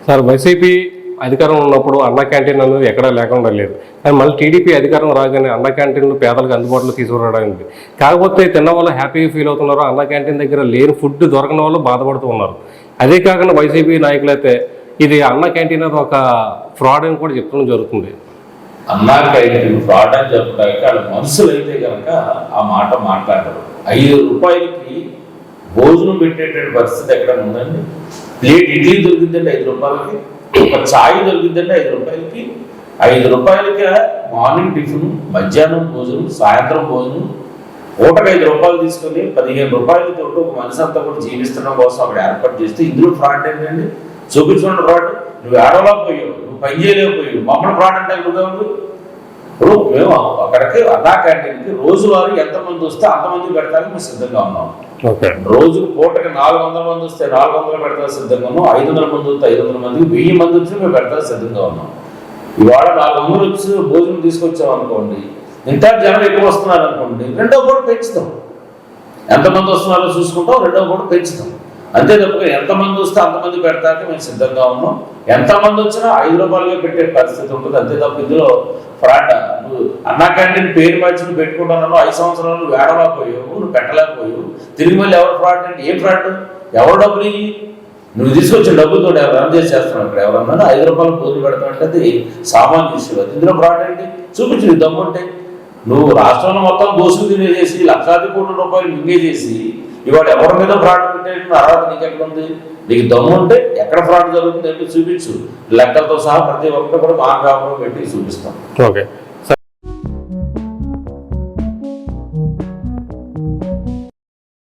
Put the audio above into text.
Sir YCP అధికారం ఉన్నప్పుడు అన్న క్యాంటీన్ అనేది ఎక్కడా లేకుండా లేదు, కానీ మళ్ళీ టీడీపీ అధికారం రాగానే అన్న క్యాంటీన్లు పేదలకు అందుబాటులో తీసుకురావడానికి, కాకపోతే తిన్న వాళ్ళు హ్యాపీగా ఫీల్ అవుతున్నారు, అన్న క్యాంటీన్ దగ్గర లేని ఫుడ్ దొరకని వాళ్ళు బాధపడుతూ ఉన్నారు. అదే కాకుండా వైసీపీ నాయకులు అయితే ఇది అన్న క్యాంటీన్ అనేది ఒక ఫ్రాడ్ అని కూడా చెప్పడం జరుగుతుంది. అన్నా క్యాంటీన్ ఫ్రాడ్ అని చెప్పడానికి వాళ్ళ మనుషులు అయితే కనుక ఆ మాట మాట్లాడరు. 5 రూపాయలకి భోజనం పెట్టేటువంటి పరిస్థితి ఎక్కడ ఉందండి? ప్లేట్ ఇడ్లీ దొరికిందండి 5 రూపాయలకి, ఒక ఛాయ్ దొరికిందండి 5 రూపాయలకి. 5 రూపాయలకి మార్నింగ్ టిఫిన్, మధ్యాహ్నం భోజనం, సాయంత్రం భోజనం, పూటకు 5 రూపాయలు తీసుకొని 15 రూపాయలతో ఒక మనిషి అంతా కూడా జీవిస్తడం కోసం అక్కడ ఏర్పాటు చేస్తే ఇందులో ఫ్రాడ్ ఏంటండి? చూపించుకున్న ఫ్రాడ్. నువ్వు ఏడవలేకపోయావు, నువ్వు పని చేయలేకపోయావు, మమ్మల్ని ఫ్రాడ్ అంటే నువ్వు. ఇప్పుడు మేము అక్కడికి అన్నా క్యాంటీన్కి రోజువారీ ఎంతమంది వస్తే అంతమంది పెడతానికి మేము సిద్ధంగా ఉన్నాం. రోజుకు పూటకి 400 మంది వస్తే 400 పెడతా సిద్ధంగా ఉన్నాం. 500 మంది వస్తే 500 మందికి, 1000 మంది వచ్చి మేము పెడతా సిద్ధంగా ఉన్నాం. ఇవాళ 400 వచ్చి భోజనం తీసుకొచ్చాం అనుకోండి, ఇంకా జనం ఎక్కువ వస్తున్నారు అనుకోండి, రెండో పూట పెంచుతాం. ఎంతమంది వస్తున్నారో చూసుకుంటాం, రెండో పూట పెంచుతాం. అంతే తప్ప ఎంతమంది వస్తే అంతమంది పెడతాక మేము సిద్ధంగా ఉన్నాం. ఎంతమంది వచ్చినా 5 రూపాయలుగా పెట్టే పరిస్థితి ఉంటుంది. అంతే తప్ప ఇందులో ఫ్రాడ్. నువ్వు అన్నా క్యాంటీన్ పేరు మార్చి నువ్వు పెట్టుకుంటున్నావు, 5 సంవత్సరాలు నువ్వు వేడలేకపోయావు, నువ్వు పెట్టలేకపోయావు. తిరిగి మళ్ళీ ఎవరు ఫ్రాడ్ అంటే ఏం ఫ్రాడ్? ఎవరు డబ్బులు ఇవి? నువ్వు తీసుకొచ్చిన డబ్బులతో రన్ చేసేస్తున్నావు. ఇక్కడ ఎవరన్నా 5 రూపాయలు భోజనం పెడతామంటే అది సామాన్య విషయం. ఇందులో ఫ్రాడ్ ఏంటి? చూపించు నీ దమ్ము ఉంటే. నువ్వు రాష్ట్రంలో మొత్తం దోసులు తినేసేసి లక్షాది కోట్ల రూపాయలు మింగేసేసి ఇవాళ ఎవరి మీద ఫ్రాడ్ పెట్టే అర్హత నీకు ఎక్కడ ఉంది? నీకు దమ్ము ఉంటే ఎక్కడ ఫ్రాడ్ జరుగుతుంది ఏంటో చూపించు. లెక్కలతో సహా ప్రతి ఒక్కటి కూడా మా గ్రామంలో పెట్టి చూపిస్తాం. ఓకే.